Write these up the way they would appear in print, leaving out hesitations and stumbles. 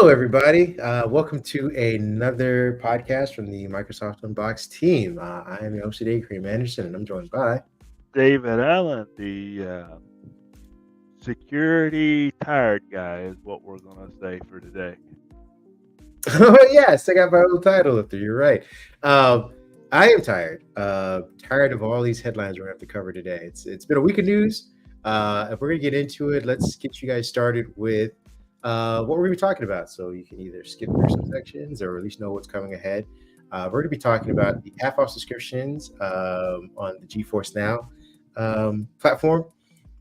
Hello, everybody. Welcome to another podcast from the Microsoft Unboxed team. I am your host today, Kareem, and I'm joined by. David Allen, the security tired guy, is what we're going to say for today. Oh, yes, I got my little title up there. You're right. I am tired. Tired of all these headlines we're going to have to cover today. It's been a week of news. If we're going to get into it, let's get you guys started with what we're going to be talking about. So you can either skip through some sections or at least know what's coming ahead. We're going to be talking about the half-off subscriptions on the GeForce Now platform.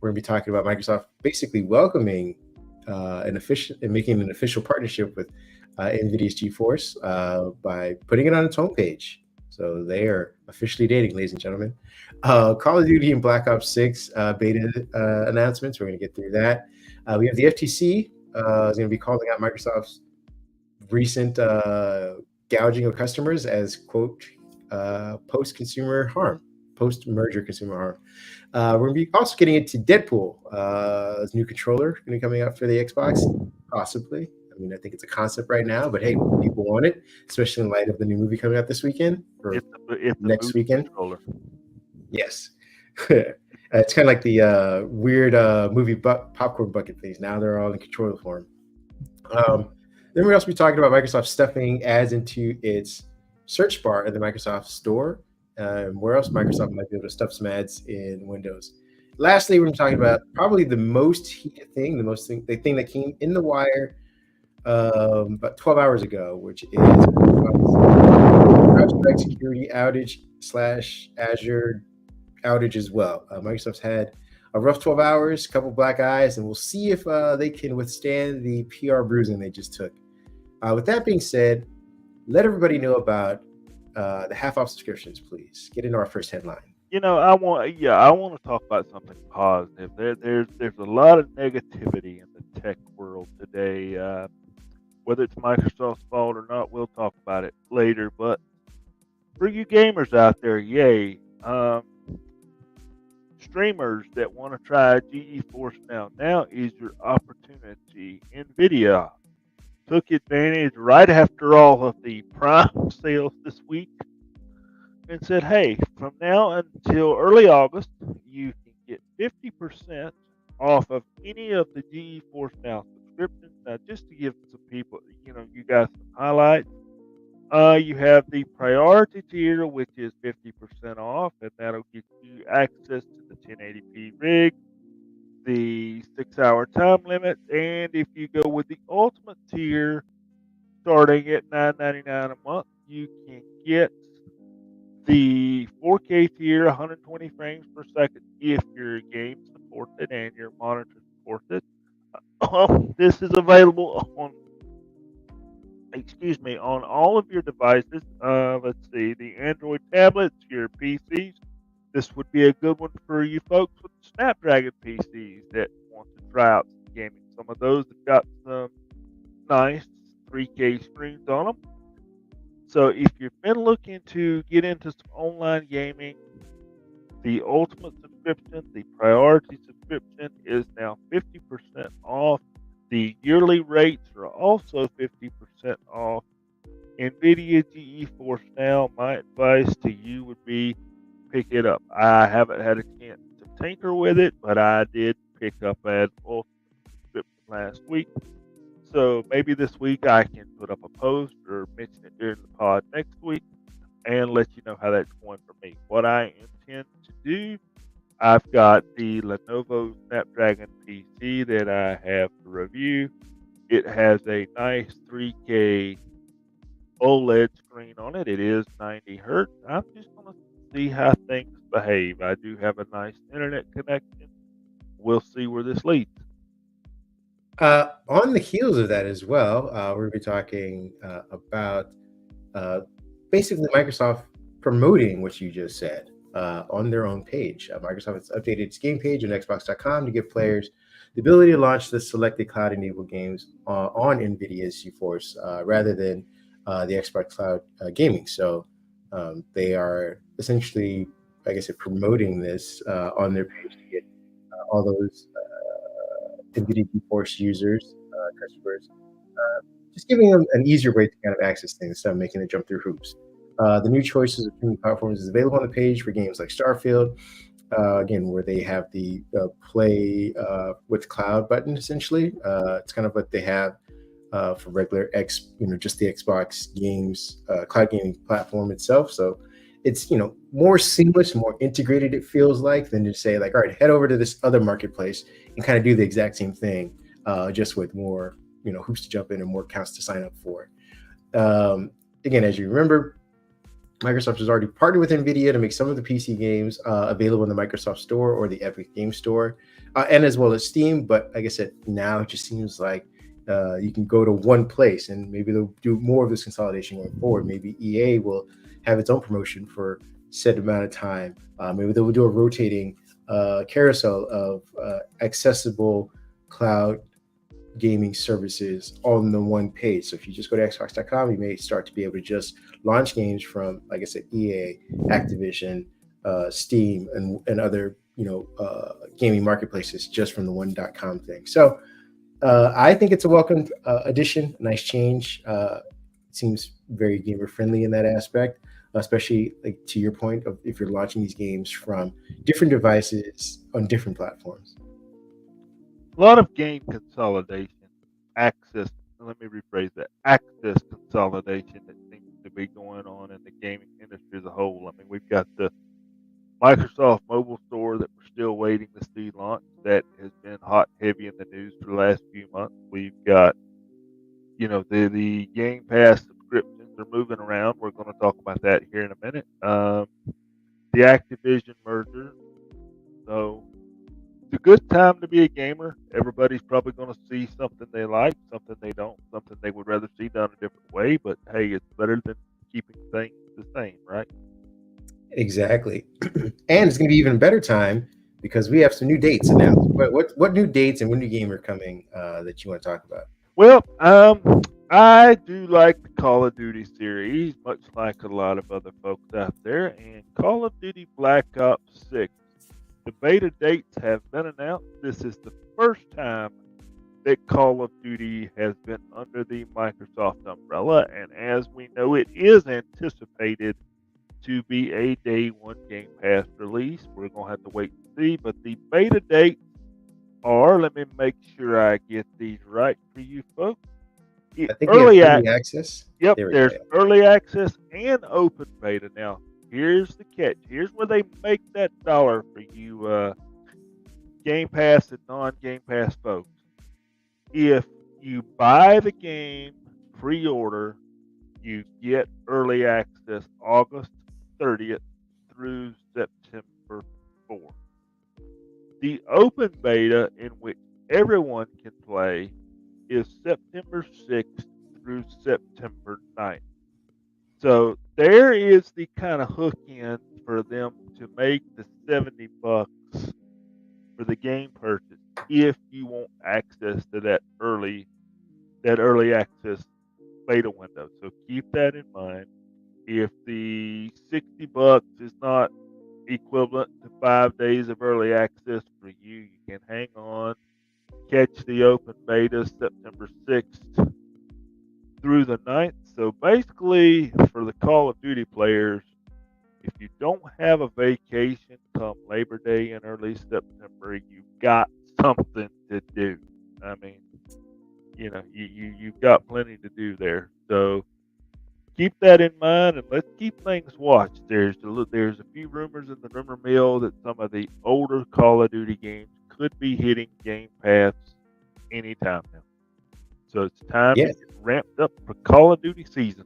We're going to be talking about Microsoft basically welcoming an official and making an official partnership with NVIDIA's GeForce by putting it on its homepage. So they are officially dating, ladies and gentlemen. Call of Duty and Black Ops 6 beta announcements. We're going to get through that. We have the FTC is going to be calling out Microsoft's recent gouging of customers as, quote, post-merger consumer harm. We're going to be also getting into Deadpool, his new controller going to be coming out for the Xbox, possibly. I mean, I think it's a concept right now, but hey, people want it, especially in light of the new movie coming out this weekend or It's next weekend. Controller. Yes. It's kind of like the weird movie popcorn bucket things. Now they're all in controller form. Then we'll also be talking about Microsoft stuffing ads into its search bar in the Microsoft Store. Where else Microsoft might be able to stuff some ads in Windows. Lastly, we're going to be talking about probably the most heated thing, the thing that came in the wire about 12 hours ago, which is CrowdStrike security outage / Azure outage as well. Microsoft's had a rough 12 hours, a couple black eyes, and we'll see if they can withstand the PR bruising they just took. With that being said, let everybody know about the half-off subscriptions, please. Get into our first headline. I want to talk about something positive. There's a lot of negativity in the tech world today. Whether it's Microsoft's fault or not, we'll talk about it later. But for you gamers out there, yay! Streamers that want to try GeForce now is your opportunity. NVIDIA took advantage right after all of the Prime sales this week and said, hey, from now until early August, you can get 50% off of any of the GeForce Now subscriptions. Now, just to give some people, you guys some highlights. You have the priority tier, which is 50% off, and that'll get you access to the 1080p rig, the 6-hour time limit, and if you go with the ultimate tier, starting at $9.99 a month, you can get the 4K tier, 120 frames per second, if your game supports it and your monitor supports it. This is available on all of your devices. Let's see, the Android tablets, your PCs. This would be a good one for you folks with Snapdragon PCs that want to try out some gaming. Some of those have got some nice 3K screens on them. So if you've been looking to get into some online gaming, the ultimate subscription, the priority subscription, is now 50% off. The yearly rates are also 50% off. NVIDIA GeForce Now, my advice to you would be pick it up. I haven't had a chance to tinker with it, but I did pick up an ultimate subscription last week. So maybe this week I can put up a post or mention it during the pod next week and let you know how that's going for me. What I intend to do, I've got the Lenovo Snapdragon PC that I have to review. It has a nice 3K OLED screen on it. It is 90 hertz. I'm just going to see how things behave. I do have a nice internet connection. We'll see where this leads. On the heels of that as well, we're going to be talking about basically Microsoft promoting what you just said on their own page. Microsoft has updated its game page on Xbox.com to give players the ability to launch the selected cloud-enabled games on NVIDIA's GeForce rather than the Xbox Cloud Gaming. So they are essentially, I guess, promoting this on their page to get all those NVIDIA GeForce users, customers, just giving them an easier way to kind of access things instead of making it jump through hoops. The new choices of streaming platforms is available on the page for games like Starfield, again, where they have the play with cloud button essentially. It's kind of what they have for regular just the Xbox games, cloud gaming platform itself. So it's more seamless, more integrated. It feels like than to say like, all right, head over to this other marketplace and kind of do the exact same thing, just with more hoops to jump in and more accounts to sign up for. Again, as you remember, Microsoft has already partnered with NVIDIA to make some of the PC games available in the Microsoft Store or the Epic Game Store, and as well as Steam. But like I said, now it just seems like you can go to one place, and maybe they'll do more of this consolidation going forward. Maybe EA will have its own promotion for set amount of time. Maybe they will do a rotating carousel of accessible cloud gaming services on the one page. So if you just go to xbox.com, you may start to be able to just launch games from, like I said, EA, Activision, Steam, and other gaming marketplaces just from the one.com thing. So I think it's a welcome addition, a nice change. It seems very gamer friendly in that aspect, especially like to your point of if you're launching these games from different devices on different platforms. A lot of game consolidation, let me rephrase that, access consolidation that seems to be going on in the gaming industry as a whole. I mean, we've got the Microsoft mobile store that we're still waiting to see launch. That has been hot and heavy in the news for the last few months. We've got, the Game Pass subscriptions are moving around. We're going to talk about that here in a minute. The Activision merger. So it's a good time to be a gamer. Everybody's probably going to see something they like, something they don't, something they would rather see done a different way. But hey, it's better than keeping things the same, right? Exactly. And it's going to be even better time because we have some new dates announced. What new dates and what new game are coming that you want to talk about? Well, I do like the Call of Duty series, much like a lot of other folks out there. And Call of Duty Black Ops 6, the beta dates have been announced. This is the first time that Call of Duty has been under the Microsoft umbrella. And as we know, it is anticipated to be a day one Game Pass release. We're going to have to wait and see. But the beta dates are, let me make sure I get these right for you folks. I think early access. Yep, there's early access and open beta. Now, here's the catch. Here's where they make that dollar for you Game Pass and non-Game Pass folks. If you buy the game pre-order, you get early access August 30th through September 4th. The open beta, in which everyone can play, is September 6th through September 9th. So there is the kind of hook in for them to make the $70 for the game purchase if you want access to that early access beta window. So keep that in mind. If the $60 is not equivalent to 5 days of early access for you, you can hang on, catch the open beta September 6th through the 9th. So basically, for the Call of Duty players, if you don't have a vacation come Labor Day in early September, you've got something to do. I mean, you've got plenty to do there. So keep that in mind, and let's keep things watched. There's a few rumors in the rumor mill that some of the older Call of Duty games could be hitting Game Pass anytime now. So it's time to get ramped up for Call of Duty season.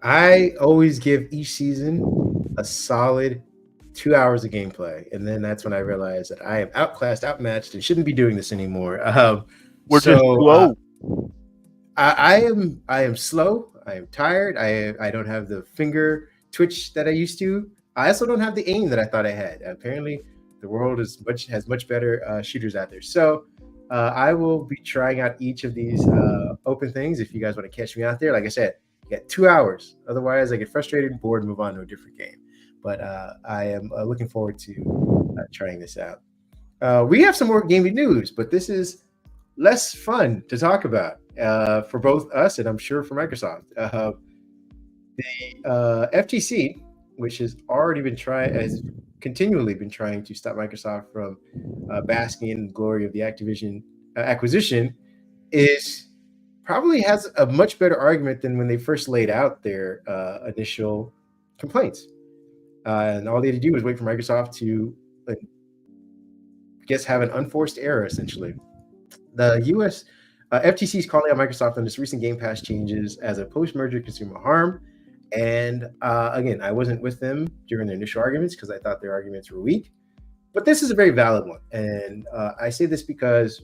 I always give each season a solid 2 hours of gameplay, and then that's when I realize that I am outclassed, outmatched, and shouldn't be doing this anymore. We're just too old. I am slow. I am tired. I don't have the finger twitch that I used to. I also don't have the aim that I thought I had. Apparently, the world has much better shooters out there. So I will be trying out each of these open things. If you guys want to catch me out there, like I said, you got 2 hours. Otherwise, I get frustrated and bored and move on to a different game. But I am looking forward to trying this out. We have some more gaming news, but this is less fun to talk about. for both us and I'm sure for Microsoft. The FTC, which has continually been trying to stop Microsoft from basking in the glory of the Activision acquisition, probably has a much better argument than when they first laid out their initial complaints. And all they had to do was wait for Microsoft to, I guess, have an unforced error, essentially. The U.S. FTC is calling out Microsoft on its recent Game Pass changes as a post-merger consumer harm. And again, I wasn't with them during their initial arguments because I thought their arguments were weak. But this is a very valid one. And I say this because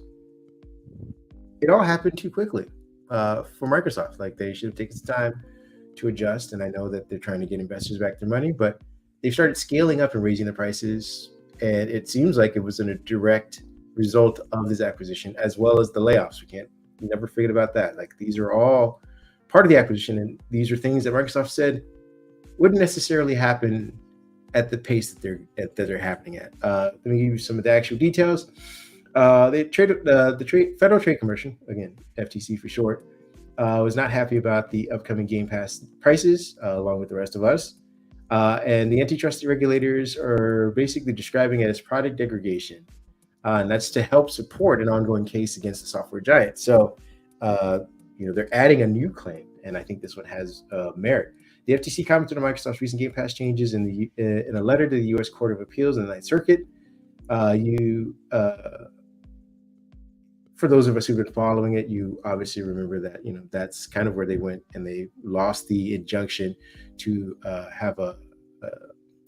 it all happened too quickly for Microsoft. Like, they should have taken some time to adjust. And I know that they're trying to get investors back their money, but they started scaling up and raising the prices. And it seems like it was in a direct result of this acquisition, as well as the layoffs. We never forget about that. Like, these are all part of the acquisition, and these are things that Microsoft said wouldn't necessarily happen at the pace that they're happening at. Let me give you some of the actual the Federal Trade Commission, again FTC for short, was not happy about the upcoming Game Pass prices, along with the rest of us. And the antitrust regulators are basically describing it as product degradation. And that's to help support an ongoing case against the software giant. So, they're adding a new claim, and I think this one has merit. The FTC commented on Microsoft's recent Game Pass changes in a letter to the U.S. Court of Appeals in the Ninth Circuit. For those of us who've been following it, you obviously remember that that's kind of where they went, and they lost the injunction to have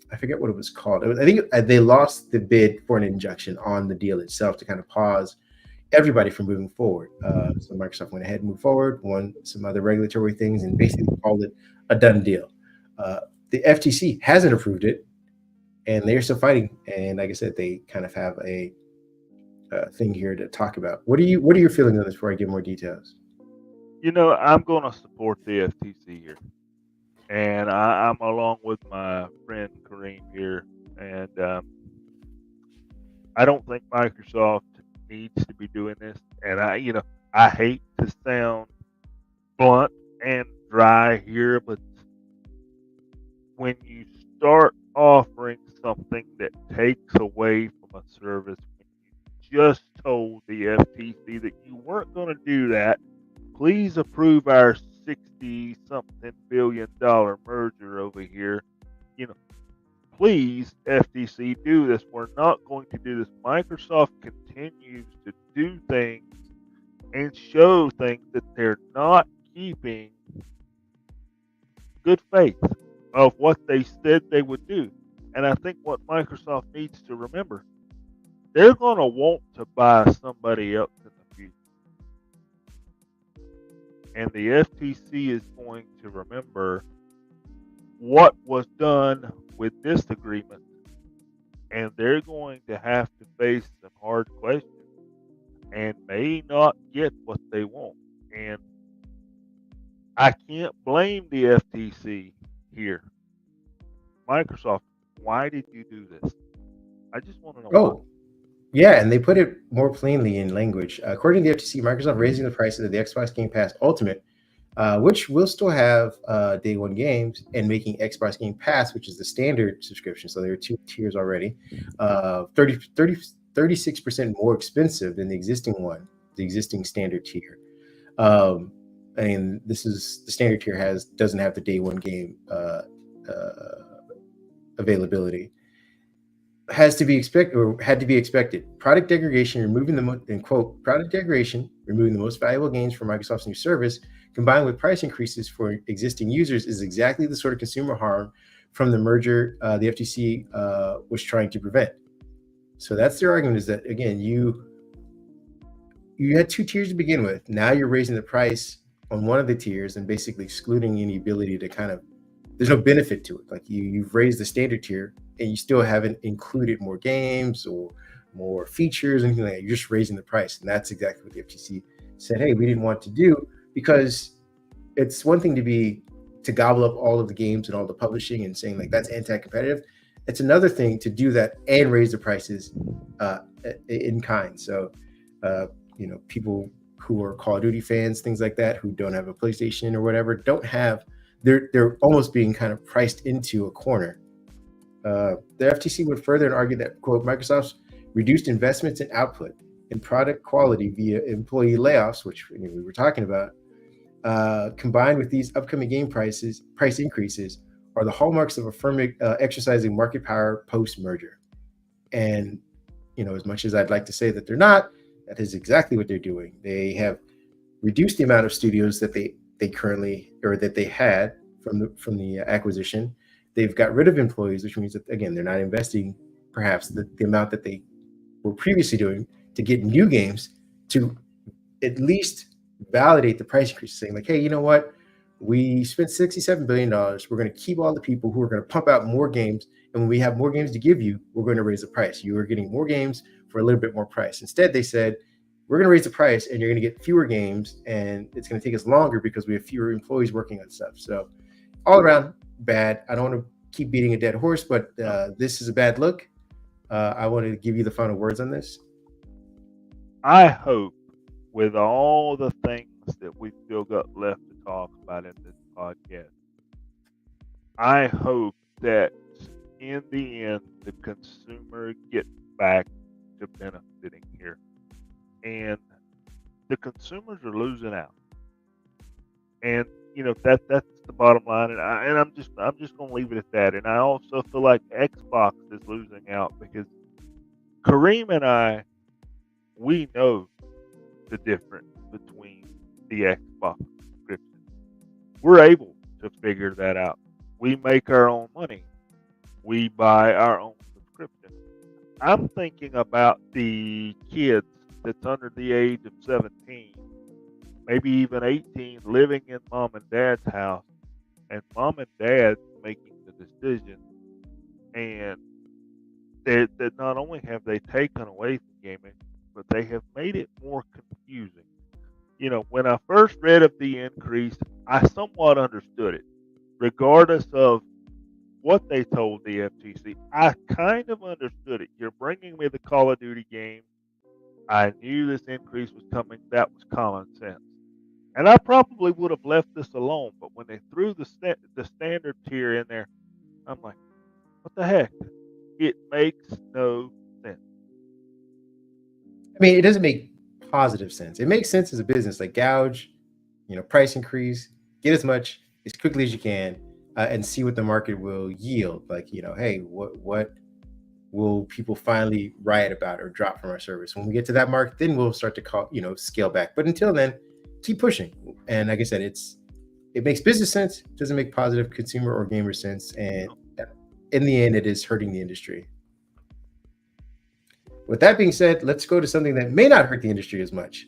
I forget what it was called. I think they lost the bid for an injunction on the deal itself to kind of pause everybody from moving forward. So Microsoft went ahead and moved forward, won some other regulatory things, and basically called it a done deal. The FTC hasn't approved it, and they're still fighting. And like I said, they kind of have a thing here to talk about. What are your feelings on this before I give more details? I'm going to support the FTC here. And I'm along with my friend Kareem here. And I don't think Microsoft needs to be doing this. And I hate to sound blunt and dry here, but when you start offering something that takes away from a service, when you just told the FTC that you weren't going to do that, please approve our $60-something billion merger over here. Please, FTC, do this. We're not going to do this. Microsoft continues to do things and show things that they're not keeping good faith of what they said they would do. And I think what Microsoft needs to remember, they're going to want to buy somebody else in the future. And the FTC is going to remember what was done with this agreement, and they're going to have to face some hard questions and may not get what they want. And I can't blame the FTC here. Microsoft, why did you do this? I just want to know why. Yeah, and they put it more plainly in language. According to the FTC, Microsoft raising the prices of the Xbox Game Pass Ultimate, which will still have day one games, and making Xbox Game Pass, which is the standard subscription, so there are two tiers already, 36% more expensive than the existing one, the existing standard tier. And this is the standard tier doesn't have the day one game availability. Had to be expected. Product degradation, removing the most valuable gains from Microsoft's new service, combined with price increases for existing users, is exactly the sort of consumer harm from the merger the FTC was trying to prevent. So that's their argument, is that, again, you had two tiers to begin with. Now you're raising the price on one of the tiers and basically excluding any ability to there's no benefit to it. Like, you've raised the standard tier and you still haven't included more games or more features, anything like that. You're just raising the price. And that's exactly what the FTC said, hey, we didn't want to do, because it's one thing to gobble up all of the games and all the publishing and saying, like, that's anti-competitive. It's another thing to do that and raise the prices in kind. So, people who are Call of Duty fans, things like that, who don't have a PlayStation or whatever, don't have. They're almost being kind of priced into a corner. The FTC went further and argued that, quote, Microsoft's reduced investments in output and product quality via employee layoffs, which we were talking about, combined with these upcoming game price increases, are the hallmarks of a firm exercising market power post-merger. And as much as I'd like to say that they're not, that is exactly what they're doing. They have reduced the amount of studios that they currently, or that they had from the acquisition. They've got rid of employees, which means that, again, they're not investing perhaps the amount that they were previously doing to get new games, to at least validate the price increase, saying like, hey, you know what? We spent $67 billion. We're going to keep all the people who are going to pump out more games. And when we have more games to give you, we're going to raise the price. You are getting more games for a little bit more price. Instead, they said, we're going to raise the price and you're going to get fewer games, and it's going to take us longer because we have fewer employees working on stuff. So all around bad. I don't want to keep beating a dead horse, but this is a bad look. I want to give you the final words on this. I hope, with all the things that we've still got left to talk about in this podcast, I hope that in the end, the consumer gets back to benefiting here. And the consumers are losing out. And that's the bottom line, and I'm just gonna leave it at that. And I also feel like Xbox is losing out because Kareem and I, we know the difference between the Xbox subscription. We're able to figure that out. We make our own money. We buy our own subscription. I'm thinking about the kids that's under the age of 17, maybe even 18, living in mom and dad's house, and mom and dad's making the decision. And that not only have they taken away from gaming, but they have made it more confusing. When I first read of the increase, I somewhat understood it. Regardless of what they told the FTC, I kind of understood it. You're bringing me the Call of Duty game. I knew this increase was coming. That was common sense. And I probably would have left this alone, but when they threw the standard tier in there, I'm like, what the heck? It makes no sense. I mean, it doesn't make positive sense. It makes sense as a business, like gouge, price increase, get as much as quickly as you can, and see what the market will yield. Like, hey, what will people finally riot about or drop from our service? When we get to that mark, then we'll start to scale back. But until then, keep pushing. And like I said, it makes business sense. It doesn't make positive consumer or gamer sense. And in the end, it is hurting the industry. With that being said, let's go to something that may not hurt the industry as much.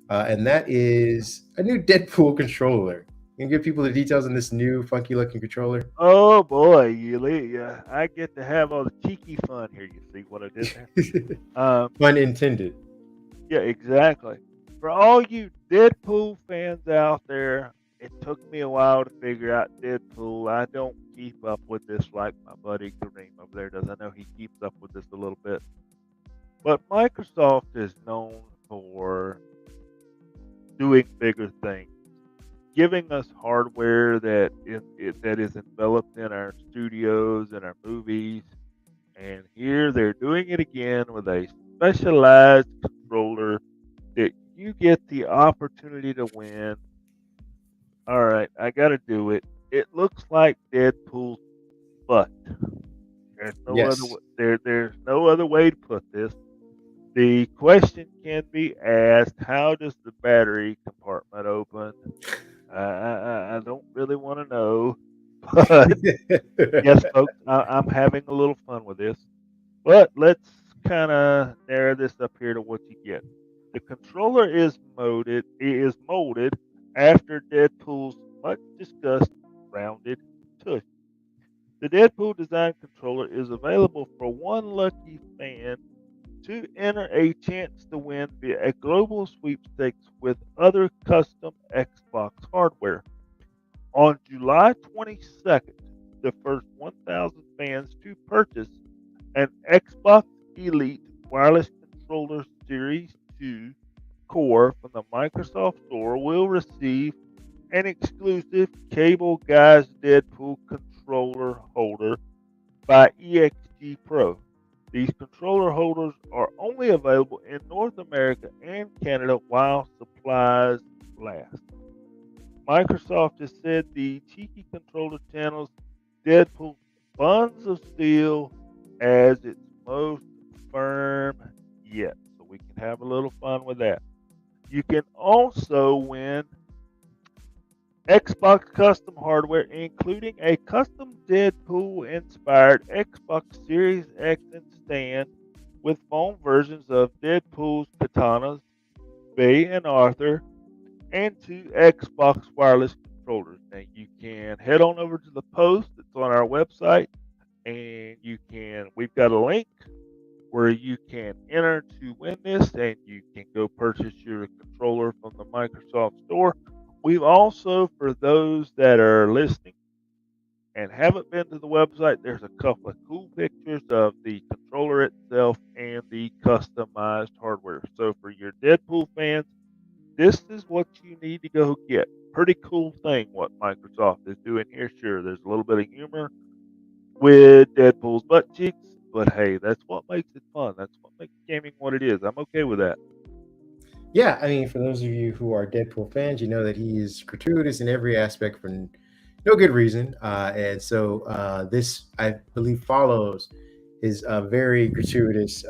And that is a new Deadpool controller. You can give people the details on this new funky looking controller. Oh boy, I get to have all the cheeky fun here. You see what I did there? Pun intended. Yeah, exactly. For all you Deadpool fans out there, it took me a while to figure out Deadpool. I don't keep up with this like my buddy Kareem over there does. I know he keeps up with this a little bit. But Microsoft is known for doing bigger things, giving us hardware that is enveloped in our studios and our movies. And here they're doing it again with a specialized controller that you get the opportunity to win. All right, I got to do it. It looks like Deadpool's butt. There's no other way to put this. The question can be asked: how does the battery compartment open? I don't really want to know, but yes, folks, I'm having a little fun with this. But let's kind of narrow this up here to what you get. The controller is molded after Deadpool's much discussed rounded tush. The Deadpool design controller is available for one lucky fan to enter a chance to win via a global sweepstakes with other custom Xbox hardware. On July 22nd, the first 1,000 fans to purchase an Xbox Elite Wireless Controller Series 2 core from the Microsoft Store will receive an exclusive Cable Guys Deadpool controller holder by EXG Pro. These controller holders are only available in North America and Canada while supplies last. Microsoft has said the cheeky controller channels Deadpool Buns of Steel as its most firm yet. So we can have a little fun with that. You can also win Xbox custom hardware, including a custom Deadpool inspired Xbox Series X and stand with foam versions of Deadpool's katanas, Bay and Arthur, and 2 Xbox wireless controllers. Now you can head on over to the post that's on our website, and we've got a link where you can enter to win this, and you can go purchase your controller from the Microsoft Store. We've also, for those that are listening and haven't been to the website, there's a couple of cool pictures of the controller itself and the customized hardware. So for your Deadpool fans, this is what you need to go get. Pretty cool thing what Microsoft is doing here. Sure, there's a little bit of humor with Deadpool's butt cheeks, but hey, that's what makes it fun. That's what makes gaming what it is. I'm okay with that. Yeah, I mean, for those of you who are Deadpool fans, you know that he is gratuitous in every aspect for no good reason. And so this, I believe, follows his very gratuitous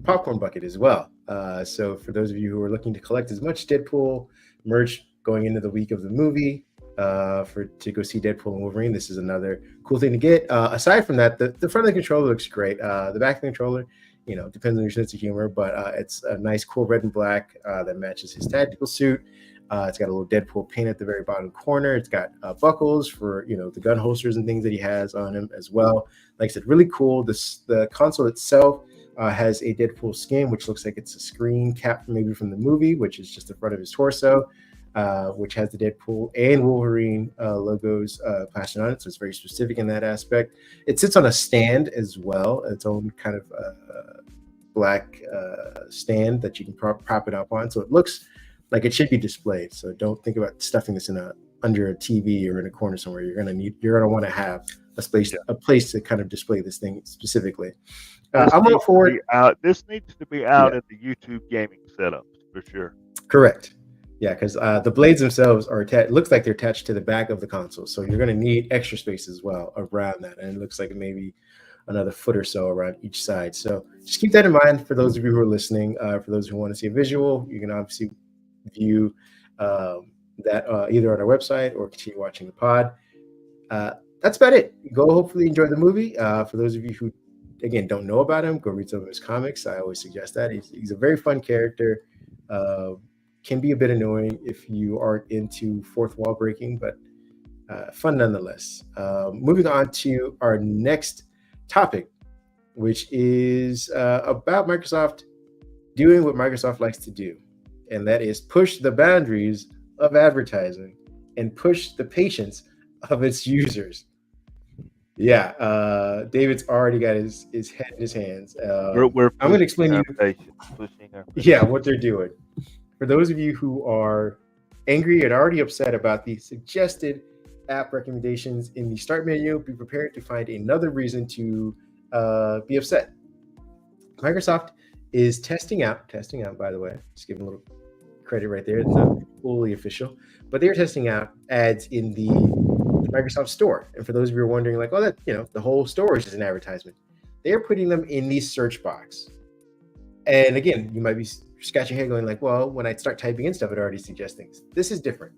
popcorn bucket as well. So for those of you who are looking to collect as much Deadpool merch going into the week of the movie, to go see Deadpool and Wolverine, this is another cool thing to get. Aside from that, the front of the controller looks great. The back of the controller, depends on your sense of humor, but it's a nice, cool red and black that matches his tactical suit. It's got a little Deadpool pin at the very bottom corner. It's got buckles for the gun holsters and things that he has on him as well. Like I said, really cool. The console itself has a Deadpool skin, which looks like it's a screen cap maybe from the movie, which is just the front of his torso, which has the Deadpool and Wolverine logos plastered on it. So it's very specific in that aspect. It sits on a stand as well, its own kind of black stand that you can prop it up on. So it looks like it should be displayed. So don't think about stuffing this under a TV or in a corner somewhere. You're gonna want to have a place to kind of display this thing specifically. I'm all for it. This needs to be out in the YouTube gaming setups for sure. Correct. Yeah, because the blades themselves are attached. Looks like they're attached to the back of the console, so you're going to need extra space as well around that. And it looks like maybe another foot or so around each side. So just keep that in mind for those of you who are listening. For those who want to see a visual, you can obviously view that either on our website or continue watching the pod. That's about it. Go hopefully enjoy the movie. For those of you who, again, don't know about him, go read some of his comics. I always suggest that. He's a very fun character. Can be a bit annoying if you aren't into fourth wall breaking, but fun nonetheless. Moving on to our next topic, which is about Microsoft doing what Microsoft likes to do, and that is push the boundaries of advertising and push the patience of its users. Yeah, David's already got his head in his hands. I'm going to explain to you what they're doing. For those of you who are angry and already upset about the suggested app recommendations in the start menu, be prepared to find another reason to be upset. Microsoft is testing out, by the way, just give them a little credit right there. It's not fully official, but they're testing out ads in the Microsoft Store. And for those of you who are wondering, like, oh, that the whole store is just an advertisement. They're putting them in the search box. And again, you might be scratching your head going like, well, when I start typing in stuff, it already suggests things. This is different.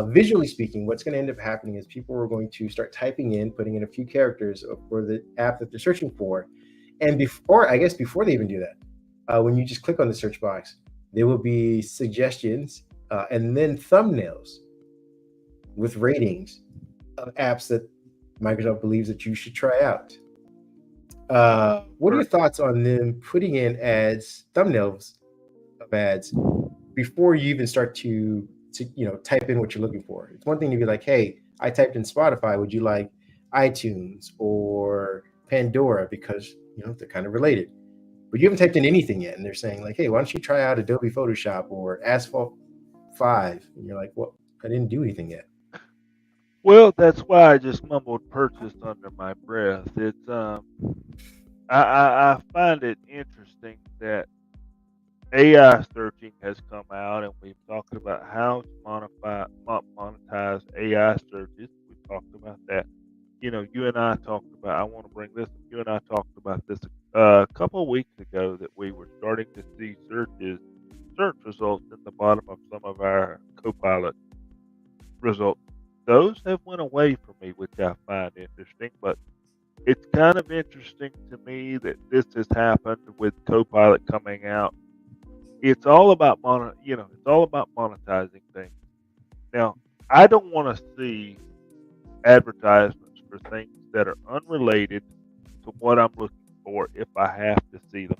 Visually speaking, what's going to end up happening is people are going to start typing in, putting in a few characters for the app that they're searching for. And before they even do that, when you just click on the search box, there will be suggestions and then thumbnails with ratings of apps that Microsoft believes that you should try out. What are your thoughts on them putting in thumbnails of ads before you even start to type in what you're looking for? It's one thing to be like, hey, I typed in Spotify, would you like iTunes or Pandora, because they're kind of related. but you haven't typed in anything yet, and they're saying like, "Hey, why don't you try out Adobe Photoshop or Asphalt 5?" And you're like, "Well, I didn't do anything yet." Well, that's why I just mumbled purchased under my breath. It's I find it interesting that AI searching has come out, and we've talked about how to monetize AI searches. We've talked about that. You and I talked about. I want to bring this. You and I talked about this a couple of weeks ago that we were starting to see search results in the bottom of some of our Copilot results. Those have went away for me, which I find interesting. But it's kind of interesting to me that this has happened with Copilot coming out. It's all about it's all about monetizing things. Now, I don't want to see advertisements for things that are unrelated to what I'm looking for if I have to see them.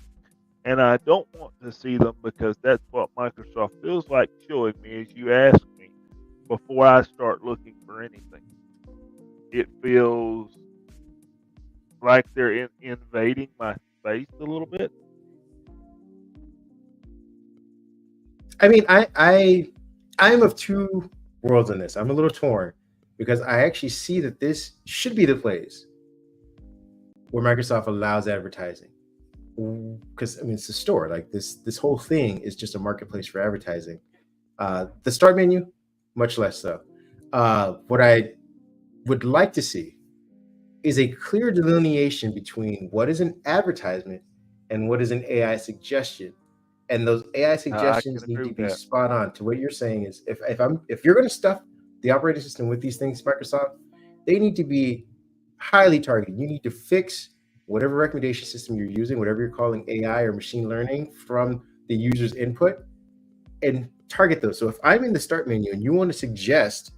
And I don't want to see them because that's what Microsoft feels like showing me as you ask me before I start looking for anything. It feels like they're invading my space a little bit. I mean, I'm of two worlds in this. I'm a little torn because I actually see that this should be the place where Microsoft allows advertising. Because I mean, it's a store. Like this whole thing is just a marketplace for advertising. The start menu, much less so. What I would like to see is a clear delineation between what is an advertisement and what is an AI suggestion. And those AI I can suggestions need agree to with be that. spot on to what you're saying is if you're going to stuff the operating system with these things, Microsoft, they need to be highly targeted. You need to fix whatever recommendation system you're using, whatever you're calling AI or machine learning from the user's input, and target those. So if I'm in the start menu and you want to suggest,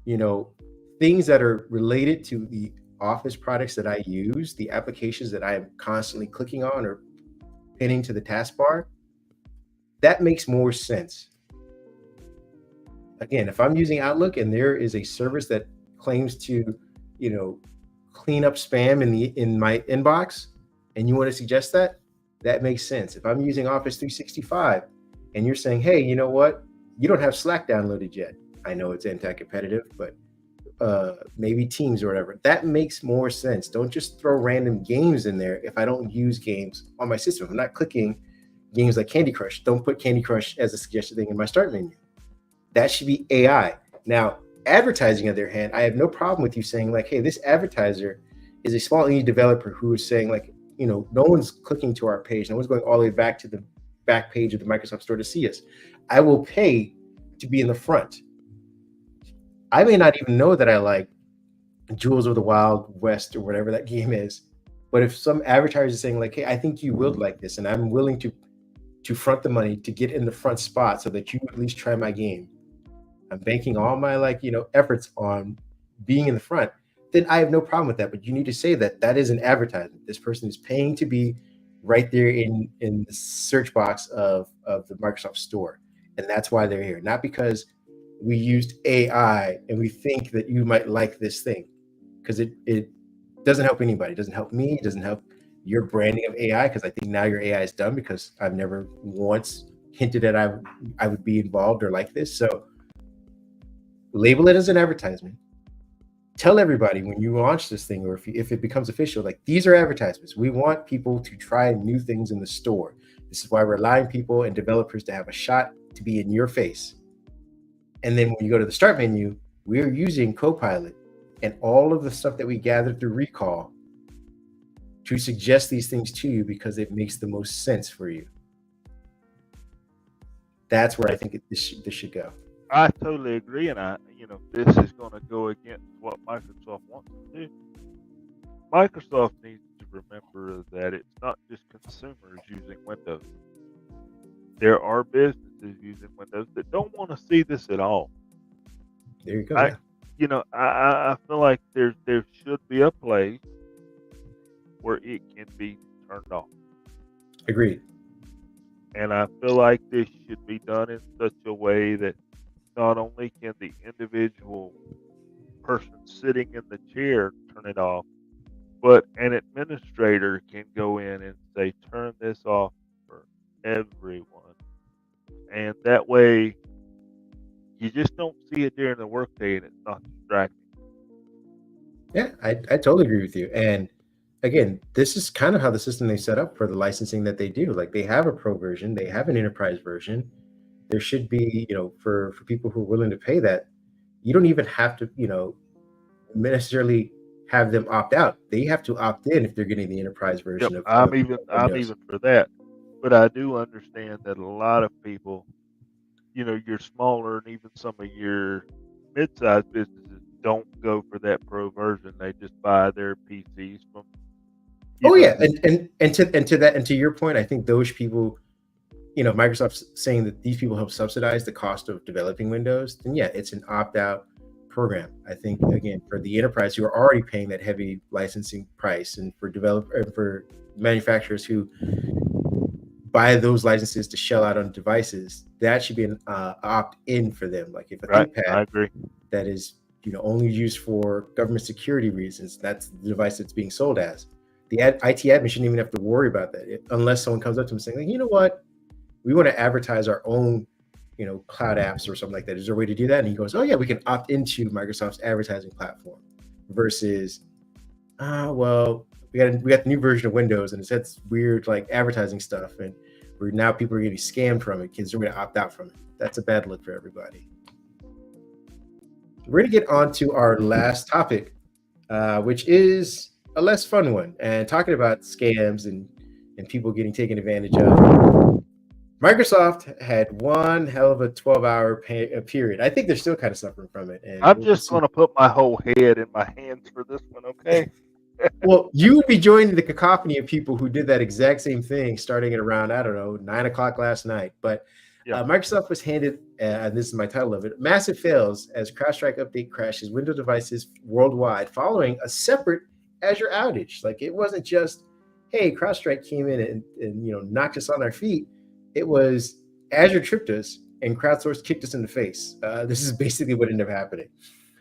you know, things that are related to the Office products that I use, the applications that I am constantly clicking on or pinning to the taskbar, that makes more sense. Again, if I'm using Outlook and there is a service that claims to, you know, clean up spam in my inbox, and you want to suggest that, that makes sense. If I'm using Office 365 and you're saying, hey, you know what, you don't have Slack downloaded yet. I know it's anti-competitive, but maybe Teams or whatever. That makes more sense. Don't just throw random games in there if I don't use games on my system. If I'm not clicking games like Candy Crush, don't put Candy Crush as a suggested thing in my start menu. That should be AI. Now, advertising, on the other hand, I have no problem with you saying, like, hey, this advertiser is a small indie developer who is saying, like, you know, no one's clicking to our page. No one's going all the way back to the back page of the Microsoft Store to see us. I will pay to be in the front. I may not even know that I like Jewels of the Wild West or whatever that game is. But if some advertiser is saying, like, hey, I think you will like this, and I'm willing to front the money to get in the front spot so that you at least try my game, I'm banking all my, like, you know, efforts on being in the front, then I have no problem with that. But you need to say that that is an advertisement. This person is paying to be right there in the search box of the Microsoft Store, and that's why they're here, not because we used AI and we think that you might like this thing, because it doesn't help anybody. It doesn't help me. It doesn't help your branding of AI, because I think now your AI is done because I've never once hinted that I would be involved or like this. So label it as an advertisement. Tell everybody when you launch this thing, or if it becomes official, like, these are advertisements. We want people to try new things in the store. This is why we're allowing people and developers to have a shot to be in your face. And then when you go to the start menu, we're using Copilot and all of the stuff that we gathered through Recall to suggest these things to you because it makes the most sense for you. That's where I think this should go. I totally agree, and this is going to go against what Microsoft wants to do. Microsoft needs to remember that it's not just consumers using Windows. There are businesses using Windows that don't want to see this at all. There you go. I feel like there should be a place where it can be turned off. Agreed. And I feel like this should be done in such a way that not only can the individual person sitting in the chair turn it off, but an administrator can go in and say, turn this off for everyone. And that way, you just don't see it during the workday and it's not distracting. Yeah, I totally agree with you. And again, this is kind of how the system they set up for the licensing that they do. Like they have a pro version, they have an enterprise version. There should be, for people who are willing to pay that, you don't even have to, necessarily have them opt out. They have to opt in if they're getting the enterprise Yep, version of, I'm Windows. even for that. But I do understand that a lot of people, your smaller and even some of your mid-sized businesses don't go for that pro version. They just buy their PCs from, Oh yeah, the and to your point, I think those people, Microsoft's saying that these people help subsidize the cost of developing Windows, then yeah, it's an opt-out program. I think again for the enterprise who are already paying that heavy licensing price, and for manufacturers who buy those licenses to shell out on devices, that should be an opt-in for them. Like if a right. I ThinkPad agree. that is only used for government security reasons, that's the device that's being sold as. The IT admin shouldn't even have to worry about that unless someone comes up to them saying, like, you know what, we want to advertise our own, cloud apps or something like that. Is there a way to do that? And he goes, oh yeah, we can opt into Microsoft's advertising platform. Versus, well, we got the new version of Windows and it says weird like advertising stuff, and where now people are getting scammed from it because they're going to opt out from it. That's a bad look for everybody. We're going to get on to our last topic, which is a less fun one, and talking about scams and people getting taken advantage of. Microsoft had one hell of a 12-hour period. I think they're still kind of suffering from it, and I'm we'll just see. going to put my whole head in my hands for this one, okay? Well, you would be joining the cacophony of people who did that exact same thing starting at around, I don't know, 9 o'clock last night. But Yeah. Microsoft was handed, and this is my title of it, massive fails as CrowdStrike update crashes Windows devices worldwide following a separate Azure outage. Like it wasn't just, hey, CrowdStrike came in and knocked us on our feet. It was Azure tripped us and crowdsourced kicked us in the face. This is basically what ended up happening.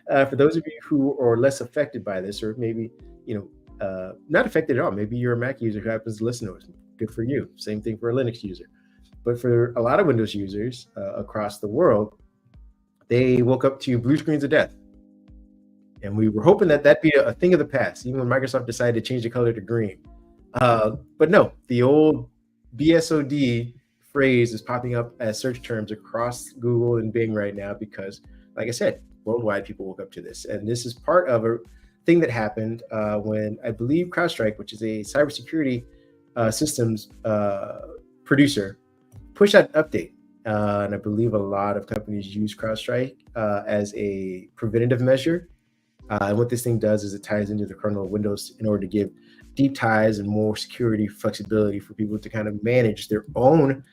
For those of you who are less affected by this, or maybe not affected at all, maybe you're a Mac user who happens to listen to us. Good for you. Same thing for a Linux user. But for a lot of Windows users across the world, they woke up to blue screens of death. And we were hoping that that'd be a thing of the past, even when Microsoft decided to change the color to green. But no, the old BSOD phrase is popping up as search terms across Google and Bing right now because, like I said, worldwide people woke up to this. And this is part of a thing that happened when I believe CrowdStrike, which is a cybersecurity systems producer, pushed out an update. And I believe a lot of companies use CrowdStrike as a preventative measure. And what this thing does is it ties into the kernel of Windows in order to give deep ties and more security flexibility for people to kind of manage their own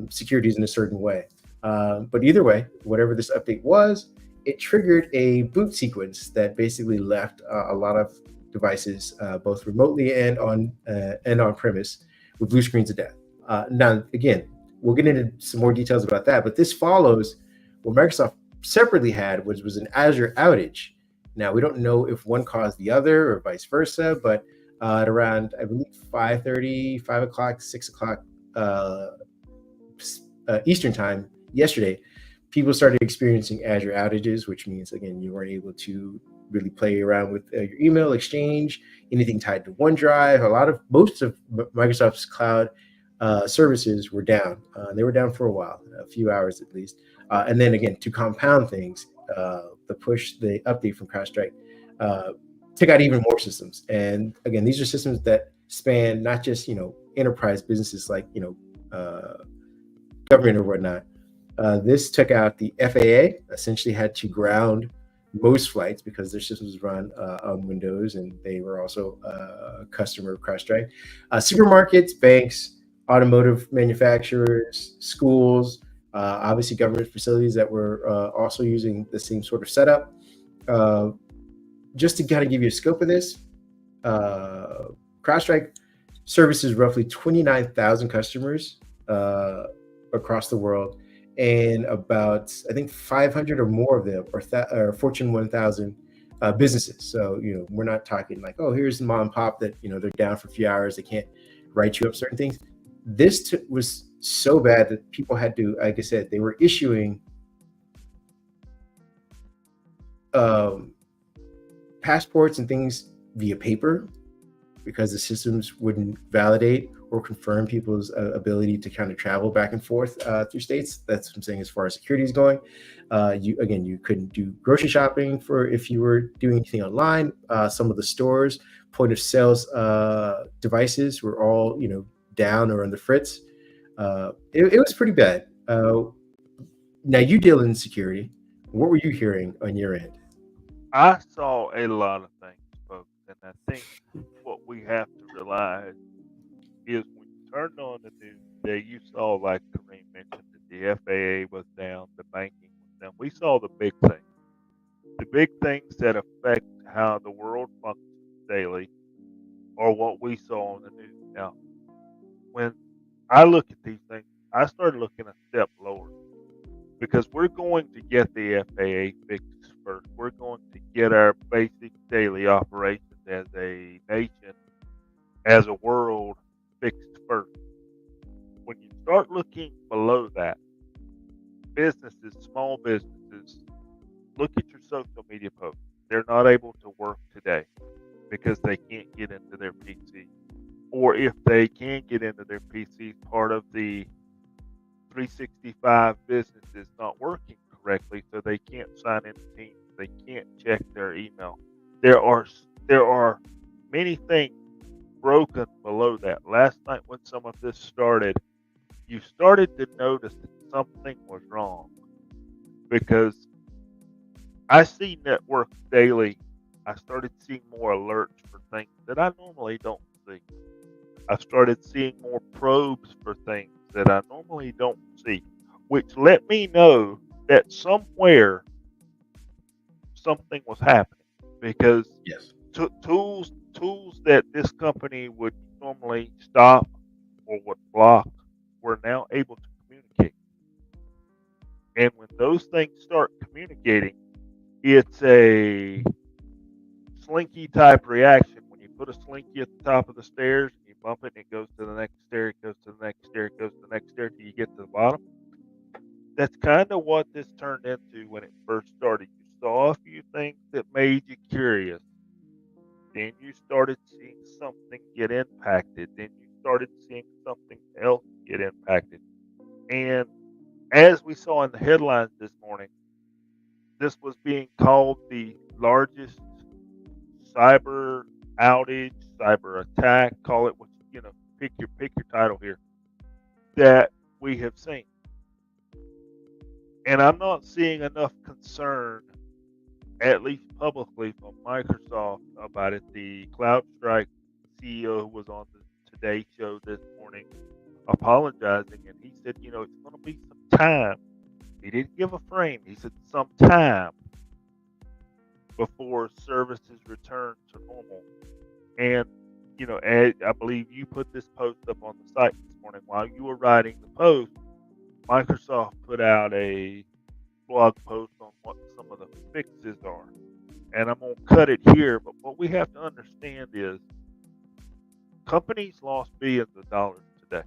securities in a certain way. But either way, whatever this update was, it triggered a boot sequence that basically left a lot of devices, both remotely and on premise, with blue screens of death. Now, again, we'll get into some more details about that, but this follows what Microsoft separately had, which was an Azure outage. Now, we don't know if one caused the other or vice versa, but at around, I believe, 5:30, 5 o'clock, 6 o'clock Eastern time yesterday, people started experiencing Azure outages, which means, again, you weren't able to really play around with your email exchange, anything tied to OneDrive. Most of Microsoft's cloud services were down. They were down for a while, a few hours at least. And then again, to compound things, the update from CrowdStrike took out even more systems. And again, these are systems that span not just enterprise businesses like government or whatnot. This took out the FAA. Essentially, had to ground most flights because their systems run on Windows, and they were also a customer of CrowdStrike. Supermarkets, banks, automotive manufacturers, schools, obviously government facilities that were also using the same sort of setup. Just to kind of give you a scope of this, CrowdStrike services roughly 29,000 customers across the world, and about, I think, 500 or more of them are Fortune 1000 businesses. So we're not talking like, oh, here's the mom and pop that they're down for a few hours, they can't write you up certain things. This was so bad that people had to, like I said, they were issuing um, passports and things via paper because the systems wouldn't validate or confirm people's ability to kind of travel back and forth through states. That's what I'm saying as far as security is going. You couldn't do grocery shopping for if you were doing anything online. Some of the stores, point of sales devices were all down or on the fritz. It was pretty bad. Now you deal in security. What were you hearing on your end? I saw a lot of things, folks, and I think what we have to realize is when you turned on the news today, you saw, like Kareem mentioned, that the FAA was down, the banking was down. We saw the big things that affect how the world functions daily, are what we saw on the news. Now, when I look at these things, I started looking a step lower because we're going to get the FAA fixed first. We're going to get our basic daily operations as a nation, as a world, fixed first. When you start looking below that, businesses, small businesses, look at your social media posts. They're not able to work today because they can't get into their PC. Or if they can get into their PC, part of the 365 business is not working correctly, so they can't sign into Teams. They can't check their email. There are many things broken below that. Last night when some of this started, you started to notice that something was wrong because I see networks daily. I started seeing more alerts for things that I normally don't see. I started seeing more probes for things that I normally don't see, which let me know that somewhere something was happening because Yes. tools that this company would normally stop or would block were now able to communicate. And when those things start communicating, it's a slinky type reaction. When you put a slinky at the top of the stairs, you bump it and it goes to the next stair, it goes to the next stair, it goes to the next stair till you get to the bottom. That's kind of what this turned into when it first started. You saw a few things that made you curious. Then you started seeing something get impacted. Then you started seeing something else get impacted. And as we saw in the headlines this morning, this was being called the largest cyber outage, cyber attack, call it what pick your title here, that we have seen. And I'm not seeing enough concern, at least publicly, from Microsoft about it. The CloudStrike CEO who was on the Today Show this morning apologizing, and he said, it's going to be some time. He didn't give a frame. He said some time before services return to normal. And, I believe you put this post up on the site this morning. While you were writing the post, Microsoft put out a blog post on what some of the fixes are. And I'm going to cut it here, but what we have to understand is companies lost billions of dollars today.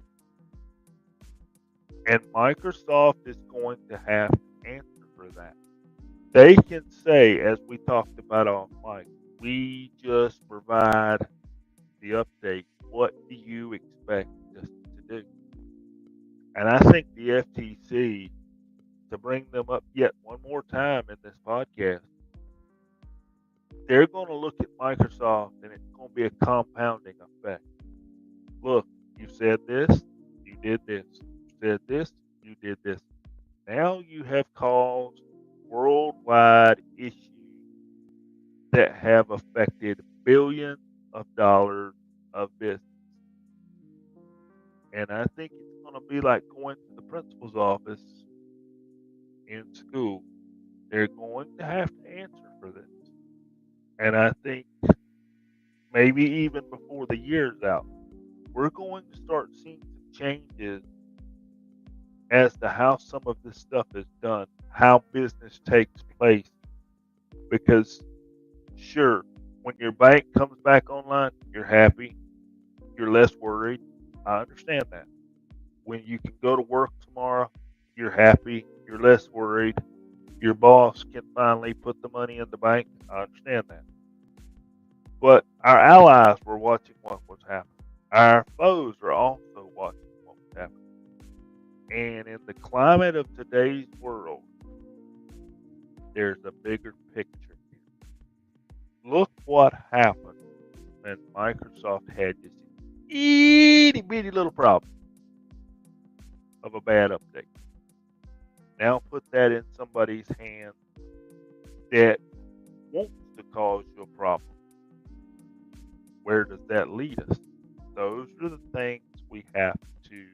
And Microsoft is going to have to answer for that. They can say, as we talked about off mic, we just provide the update. What do you expect us to do? And I think the FTC, to bring them up yet one more time in this podcast, they're going to look at Microsoft and it's going to be a compounding effect. Look, you said this, you did this. You said this, you did this. Now you have caused worldwide issues that have affected billions of dollars of business. And I think it's going to be like going to the principal's office in school. They're going to have to answer for this. And I think maybe even before the year's out, we're going to start seeing some changes as to how some of this stuff is done, how business takes place. Because Sure, when your bank comes back online, you're happy, you're less worried. I understand that. When you can go to work tomorrow, you're happy, you're less worried. Your boss can finally put the money in the bank. I understand that. But our allies were watching what was happening. Our foes are also watching what was happening. And in the climate of today's world, there's a bigger picture here. Look what happened when Microsoft had this itty bitty little problem of a bad update. Now put that in somebody's hands that wants to cause you a problem. Where does that lead us? Those are the things we have to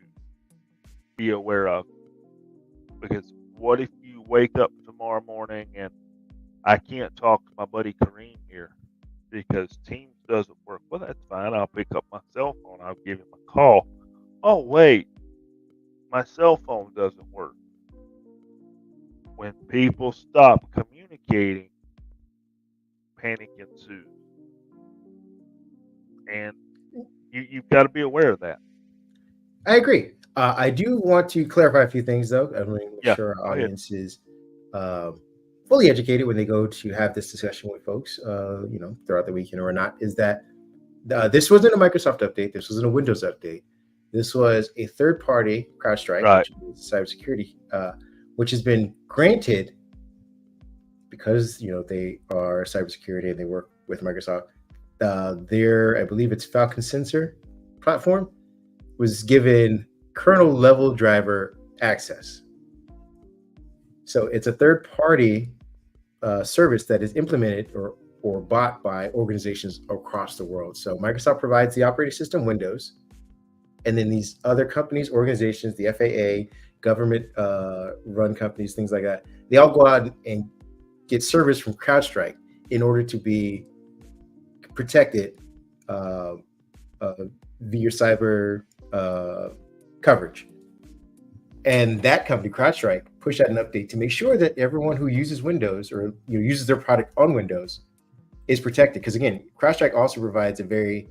be aware of. Because what if you wake up tomorrow morning and I can't talk to my buddy Kareem here because Teams doesn't work? Well, that's fine. I'll pick up my cell phone. I'll give him a call. Oh, wait. My cell phone doesn't work. When people stop communicating, panic ensues. And you've got to be aware of that. I agree. I do want to clarify a few things, though. I want to make sure our audience is fully educated when they go to have this discussion with folks, throughout the weekend or not. Is that this wasn't a Microsoft update. This wasn't a Windows update. This was a third-party CrowdStrike, right, which is cybersecurity, which has been granted because they are cybersecurity and they work with Microsoft. Their, I believe it's Falcon Sensor platform, was given kernel level driver access. So it's a third party service that is implemented or bought by organizations across the world. So Microsoft provides the operating system, Windows, and then these other companies, organizations, the FAA, government run companies, things like that, they all go out and get service from CrowdStrike in order to be protected via your cyber coverage. And that company, CrowdStrike, pushed out an update to make sure that everyone who uses Windows or uses their product on Windows is protected. Because again, CrowdStrike also provides the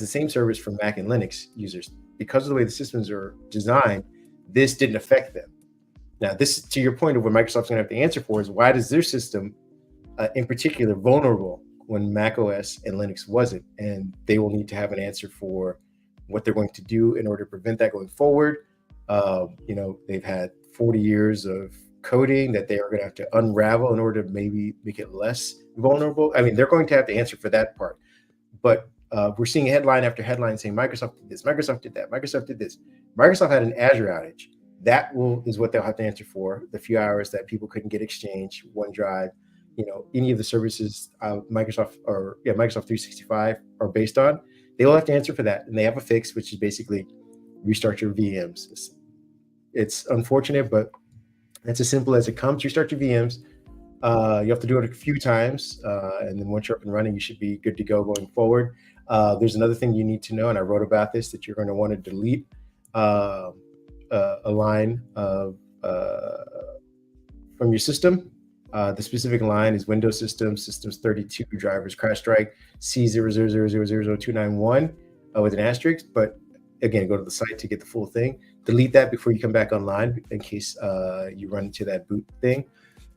same service for Mac and Linux users. Because of the way the systems are designed, this didn't affect them. Now, this, to your point of what Microsoft's going to have to answer for, is why does their system, in particular, vulnerable when Mac OS and Linux wasn't? And they will need to have an answer for what they're going to do in order to prevent that going forward. They've had 40 years of coding that they are going to have to unravel in order to maybe make it less vulnerable. I mean, they're going to have to answer for that part. But we're seeing headline after headline saying Microsoft did this, Microsoft did that, Microsoft did this. Microsoft had an Azure outage. That is what they'll have to answer for. The few hours that people couldn't get Exchange, OneDrive, any of the services Microsoft 365 are based on, they will have to answer for that. And they have a fix, which is basically restart your VMs. It's unfortunate, but that's as simple as it comes. Restart your VMs. You have to do it a few times, and then once you're up and running, you should be good to go going forward. There's another thing you need to know, and I wrote about this, that you're going to want to delete a line of from your system. The specific line is Windows Systems 32 drivers CrowdStrike C00000291 with an asterisk. But again, go to the site to get the full thing. Delete that before you come back online in case you run into that boot thing.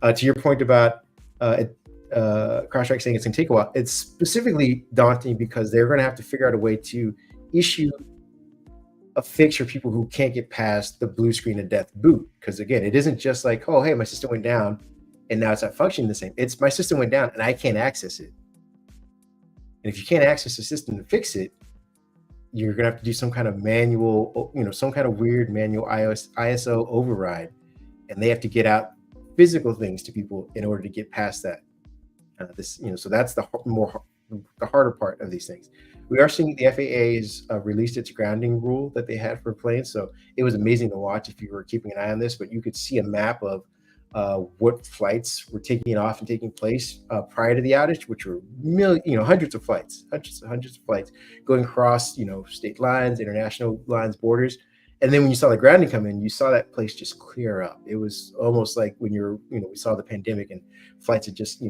To your point about CrowdStrike saying it's going to take a while, it's specifically daunting because they're going to have to figure out a way to issue a fix for people who can't get past the blue screen of death boot. Because again, it isn't just like, oh, hey, my system went down and now it's not functioning the same. It's my system went down and I can't access it. And if you can't access the system to fix it, you're going to have to do some kind of manual, some kind of weird manual ISO override. And they have to get out physical things to people in order to get past that. So that's the harder part of these things. We are seeing the FAA's released its grounding rule that they had for planes. So it was amazing to watch if you were keeping an eye on this, but you could see a map of what flights were taking off and taking place prior to the outage, which were hundreds of flights going across, state lines, international lines, borders. And then when you saw the grounding come in, you saw that place just clear up. It was almost like when we saw the pandemic and flights had just,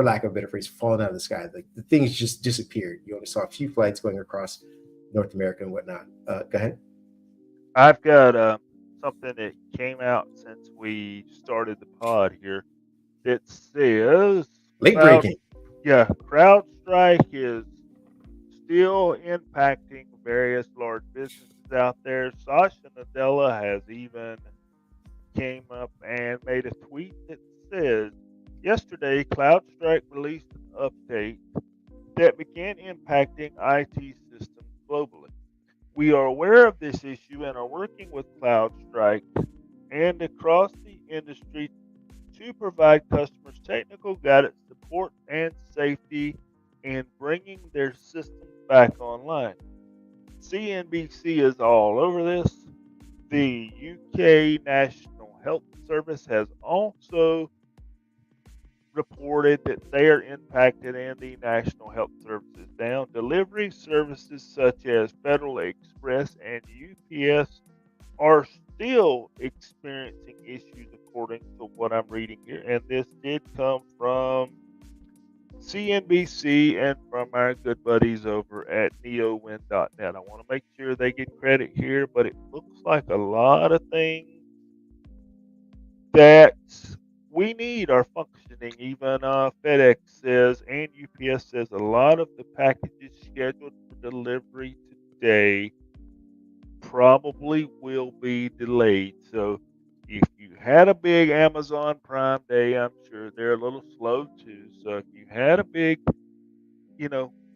for lack of a better phrase, fallen out of the sky. Like the things just disappeared. You only saw a few flights going across North America and whatnot. Go ahead. I've got something that came out since we started the pod here that says Late breaking. CrowdStrike is still impacting various large businesses out there. Satya Nadella has even came up and made a tweet that says, yesterday, CloudStrike released an update that began impacting IT systems globally. We are aware of this issue and are working with CloudStrike and across the industry to provide customers technical guidance, support, and safety in bringing their systems back online. CNBC is all over this. The UK National Health Service has also reported that they are impacted and the National Health Service is down. Delivery services such as Federal Express and UPS are still experiencing issues according to what I'm reading here. And this did come from CNBC and from our good buddies over at neowin.net. I want to make sure they get credit here, but it looks like a lot of things that we need are functioning. Even FedEx says and UPS says a lot of the packages scheduled for delivery today probably will be delayed. So if you had a big Amazon Prime Day, I'm sure they're a little slow too. So if you had a big,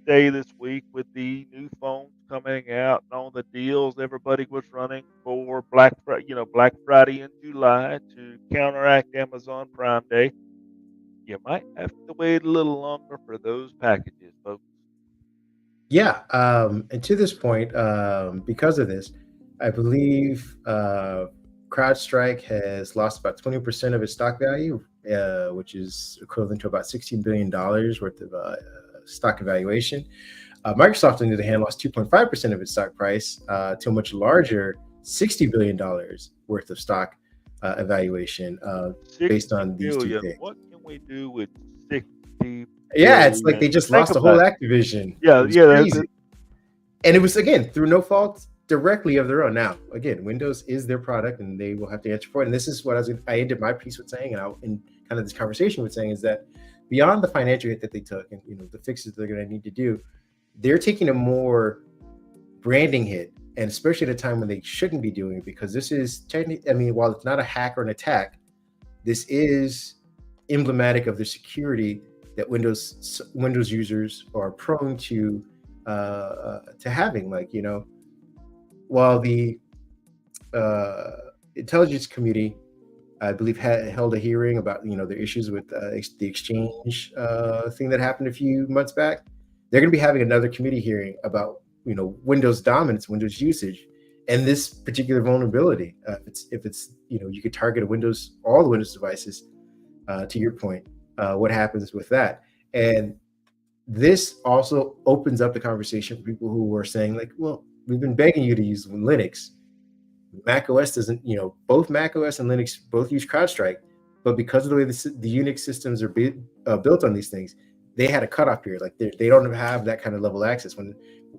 day this week with the new phones coming out and all the deals everybody was running for Black Friday in July to counteract Amazon Prime Day, you might have to wait a little longer for those packages, folks. Yeah, and to this point, because of this, I believe CrowdStrike has lost about 20% of its stock value, which is equivalent to about $16 billion worth of stock evaluation. Microsoft, on the other hand, lost 2.5% of its stock price to a much larger $60 billion worth of stock evaluation based on these two things. What can we do with 60? Yeah, it's like they just lost the whole Activision. Yeah, crazy. And it was, again, through no fault directly of their own. Now, again, Windows is their product and they will have to answer for it. And this is what I ended my piece with saying, and in kind of this conversation with saying, is that beyond the financial hit that they took and the fixes they're going to need to do, they're taking a more branding hit, and especially at a time when they shouldn't be doing it, because this is technically, while it's not a hack or an attack, this is emblematic of the security that Windows users are prone to having. While the intelligence committee, I believe, held a hearing about the issues with the Exchange thing that happened a few months back, they're going to be having another committee hearing about Windows dominance, Windows usage, and this particular vulnerability. If it's you could target all the Windows devices. To your point, what happens with that? And this also opens up the conversation for people who are saying, like, well, we've been begging you to use Linux. Mac OS doesn't, both Mac OS and Linux both use CrowdStrike, but because of the way the Unix systems are built on these things, they had a cutoff period. Like they don't have that kind of level of access.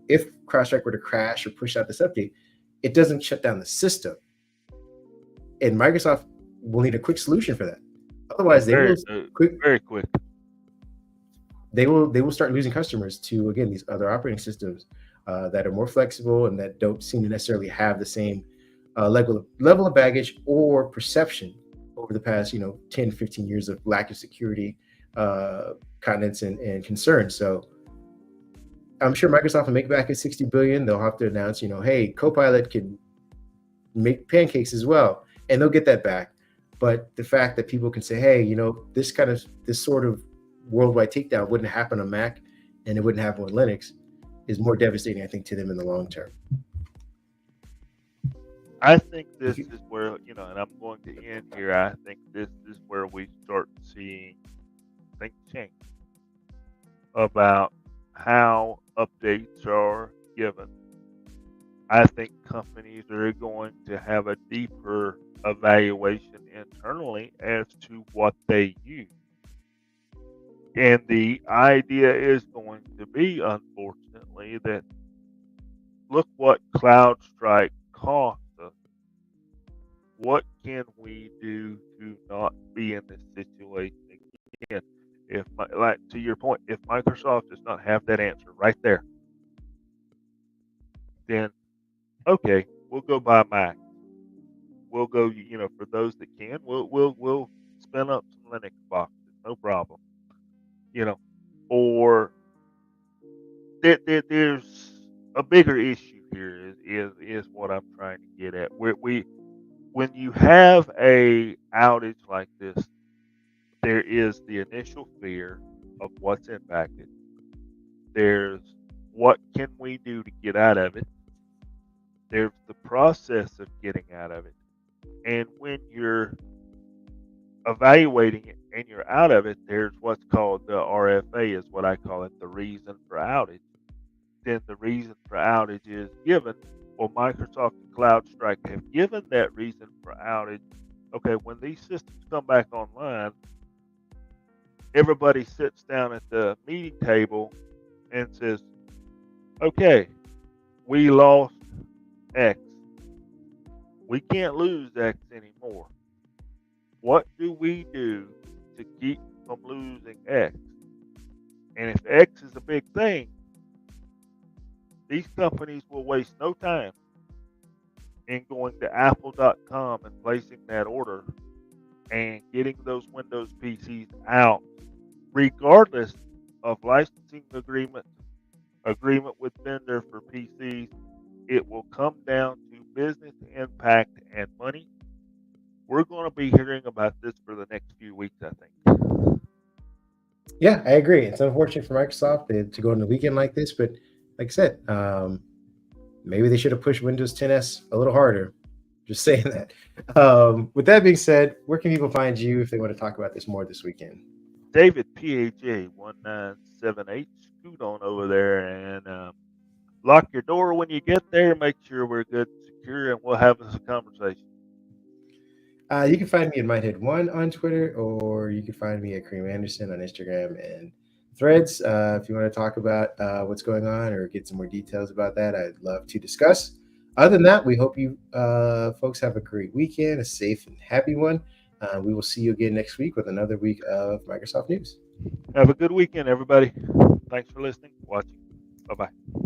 If CrowdStrike were to crash or push out this update, it doesn't shut down the system. And Microsoft will need a quick solution for that. Otherwise, very quick. They will start losing customers to, again, these other operating systems that are more flexible and that don't seem to necessarily have the same level of baggage or perception over the past 10, 15 years of lack of security, continents and concerns. So I'm sure Microsoft will make back at $60 billion. They'll have to announce, hey, Copilot can make pancakes as well, and they'll get that back. But the fact that people can say, hey, this sort of worldwide takedown wouldn't happen on Mac and it wouldn't happen with Linux is more devastating, I think, to them in the long term. I think this is where, and I'm going to end here. I think this is where we start seeing things change about how updates are given. I think companies are going to have a deeper evaluation internally as to what they use. And the idea is going to be, unfortunately, that look what CloudStrike cost us. What can we do to not be in this situation again? If, like to your point, if Microsoft does not have that answer right there, then okay, we'll go buy Mac. We'll go, for those that can, we'll spin up some Linux boxes, no problem. Or there's a bigger issue here is what I'm trying to get at. When you have a outage like this, there is the initial fear of what's impacted. There's what can we do to get out of it. There's the process of getting out of it. And when you're evaluating it and you're out of it, there's what's called the RFA, is what I call it, the reason for outage. Then the reason for outage is given. Well, Microsoft and CloudStrike have given that reason for outage. Okay, when these systems come back online, everybody sits down at the meeting table and says, okay, we lost X. We can't lose X anymore. What do we do to keep from losing X? And if X is a big thing, these companies will waste no time in going to Apple.com and placing that order and getting those Windows PCs out, regardless of licensing agreement with vendor for PCs. It will come down to business impact and money. We're going to be hearing about this for the next few weeks, I think. Yeah, I agree. It's unfortunate for Microsoft to go on the weekend like this, but like I said, maybe they should have pushed Windows 10s a little harder. Just saying that. With that being said, where can people find you if they want to talk about this more this weekend? David PHA 1978, scoot on over there and lock your door when you get there. Make sure we're good and secure, and we'll have us a conversation. You can find me at Mindhead1 on Twitter, or you can find me at Kareem Anderson on Instagram and Threads. If you want to talk about what's going on or get some more details about that, I'd love to discuss. Other than that, we hope you folks have a great weekend, a safe and happy one. We will see you again next week with another week of Microsoft News. Have a good weekend, everybody. Thanks for listening, watching. Bye-bye.